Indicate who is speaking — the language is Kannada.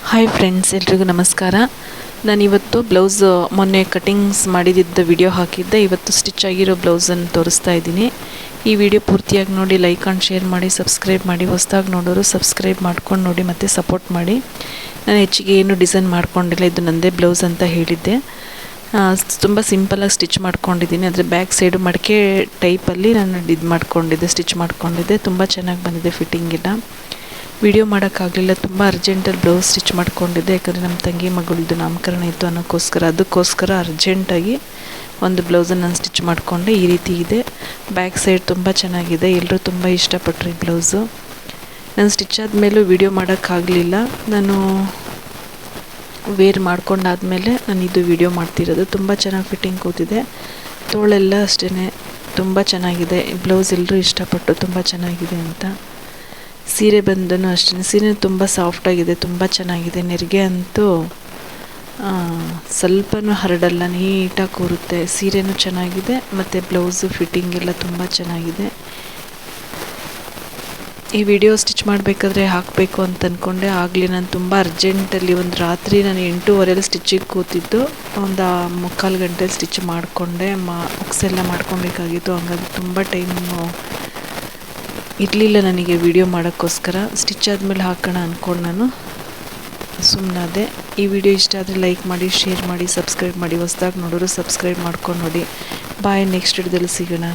Speaker 1: ಹಾಯ್ ಫ್ರೆಂಡ್ಸ್, ಎಲ್ರಿಗೂ ನಮಸ್ಕಾರ. ನಾನಿವತ್ತು ಬ್ಲೌಸ್ ಮೊನ್ನೆ ಕಟಿಂಗ್ಸ್ ಮಾಡಿದ್ದ ವಿಡಿಯೋ ಹಾಕಿದ್ದೆ. ಇವತ್ತು ಸ್ಟಿಚ್ ಆಗಿರೋ ಬ್ಲೌಸನ್ನು ತೋರಿಸ್ತಾ ಇದ್ದೀನಿ. ಈ ವಿಡಿಯೋ ಪೂರ್ತಿಯಾಗಿ ನೋಡಿ, ಲೈಕ್ ಆ್ಯಂಡ್ ಶೇರ್ ಮಾಡಿ, ಸಬ್ಸ್ಕ್ರೈಬ್ ಮಾಡಿ. ಹೊಸದಾಗಿ ನೋಡೋರು ಸಬ್ಸ್ಕ್ರೈಬ್ ಮಾಡ್ಕೊಂಡು ನೋಡಿ ಮತ್ತು ಸಪೋರ್ಟ್ ಮಾಡಿ. ನಾನು ಹೆಚ್ಚಿಗೆ ಏನು ಡಿಸೈನ್ ಮಾಡ್ಕೊಂಡಿಲ್ಲ, ಇದು ನನ್ನದೇ ಬ್ಲೌಸ್ ಅಂತ ಹೇಳಿದ್ದೆ. ತುಂಬ ಸಿಂಪಲಾಗಿ ಸ್ಟಿಚ್ ಮಾಡ್ಕೊಂಡಿದ್ದೀನಿ. ಆದರೆ ಬ್ಯಾಕ್ ಸೈಡು ಮಡಿಕೆ ಟೈಪಲ್ಲಿ ನಾನು ಸ್ಟಿಚ್ ಮಾಡ್ಕೊಂಡಿದ್ದೆ. ತುಂಬ ಚೆನ್ನಾಗಿ ಬಂದಿದೆ ಫಿಟ್ಟಿಂಗ್ ಎಲ್ಲ. ವಿಡಿಯೋ ಮಾಡೋಕ್ಕಾಗಲಿಲ್ಲ, ತುಂಬ ಅರ್ಜೆಂಟಲ್ಲಿ ಬ್ಲೌಸ್ ಸ್ಟಿಚ್ ಮಾಡ್ಕೊಂಡಿದ್ದೆ. ಯಾಕಂದರೆ ನಮ್ಮ ತಂಗಿ ಮಗಳದ್ದು ನಾಮಕರಣ ಇತ್ತು ಅದಕ್ಕೋಸ್ಕರ ಅರ್ಜೆಂಟಾಗಿ ಒಂದು ಬ್ಲೌಸನ್ನು ನಾನು ಸ್ಟಿಚ್ ಮಾಡಿಕೊಂಡೆ. ಈ ರೀತಿ ಇದೆ. ಬ್ಯಾಕ್ ಸೈಡ್ ತುಂಬ ಚೆನ್ನಾಗಿದೆ. ಎಲ್ಲರೂ ತುಂಬ ಇಷ್ಟಪಟ್ಟರು ಈ ಬ್ಲೌಸು. ನಾನು ಸ್ಟಿಚ್ ಆದಮೇಲೂ ವಿಡಿಯೋ ಮಾಡೋಕ್ಕಾಗಲಿಲ್ಲ. ನಾನು ವೇರ್ ಮಾಡ್ಕೊಂಡಾದಮೇಲೆ ನಾನು ಇದು ವಿಡಿಯೋ ಮಾಡ್ತಿರೋದು. ತುಂಬ ಚೆನ್ನಾಗಿ ಫಿಟ್ಟಿಂಗ್ ಕೂತಿದೆ. ತೋಳೆಲ್ಲ ಅಷ್ಟೇ ತುಂಬ ಚೆನ್ನಾಗಿದೆ. ಬ್ಲೌಸ್ ಎಲ್ಲರೂ ಇಷ್ಟಪಟ್ಟು ತುಂಬ ಚೆನ್ನಾಗಿದೆ ಅಂತ. ಸೀರೆ ಬಂದನು ಅಷ್ಟೇ, ಸೀರೆ ತುಂಬ ಸಾಫ್ಟಾಗಿದೆ, ತುಂಬ ಚೆನ್ನಾಗಿದೆ. ನೆರಿಗೆ ಅಂತೂ ಸ್ವಲ್ಪನೂ ಹರಡಲ್ಲ, ನೀಟಾಗಿ ಕೂರುತ್ತೆ. ಸೀರೆನೂ ಚೆನ್ನಾಗಿದೆ ಮತ್ತು ಬ್ಲೌಸು ಫಿಟ್ಟಿಂಗ್ ಎಲ್ಲ ತುಂಬ ಚೆನ್ನಾಗಿದೆ. ಈ ವಿಡಿಯೋ ಸ್ಟಿಚ್ ಮಾಡಬೇಕಾದ್ರೆ ಹಾಕಬೇಕು ಅಂತ ಅಂದ್ಕೊಂಡೆ. ಆಗಲಿ, ನಾನು ತುಂಬ ಅರ್ಜೆಂಟಲ್ಲಿ ಒಂದು ರಾತ್ರಿ ನಾನು 8:30 ಸ್ಟಿಚ್ಚಿಗೆ ಕೂತಿದ್ದು. ಒಂದು 3/4 ಗಂಟೆಲಿ ಸ್ಟಿಚ್ ಮಾಡಿಕೊಂಡೆ. ಬಾಕ್ಸ್ ಎಲ್ಲ ಮಾಡ್ಕೊಬೇಕಾಗಿತ್ತು. ಹಂಗಾಗಿ ತುಂಬ ಟೈಮು ಇರಲಿಲ್ಲ ನನಗೆ ವಿಡಿಯೋ ಮಾಡೋಕ್ಕೋಸ್ಕರ. ಸ್ಟಿಚ್ ಆದಮೇಲೆ ಹಾಕೋಣ ಅಂದ್ಕೊಂಡು ನಾನು ಸುಮ್ಮನಾದೆ. ಈ ವಿಡಿಯೋ ಇಷ್ಟ ಆದರೆ ಲೈಕ್ ಮಾಡಿ, ಶೇರ್ ಮಾಡಿ, ಸಬ್ಸ್ಕ್ರೈಬ್ ಮಾಡಿ. ಹೊಸದಾಗಿ ನೋಡೋರು ಸಬ್ಸ್ಕ್ರೈಬ್ ಮಾಡ್ಕೊಂಡು ನೋಡಿ. ಬಾಯ್, ನೆಕ್ಸ್ಟ್ ವಿಡಿಯೋದಲ್ಲಿ ಸಿಗೋಣ.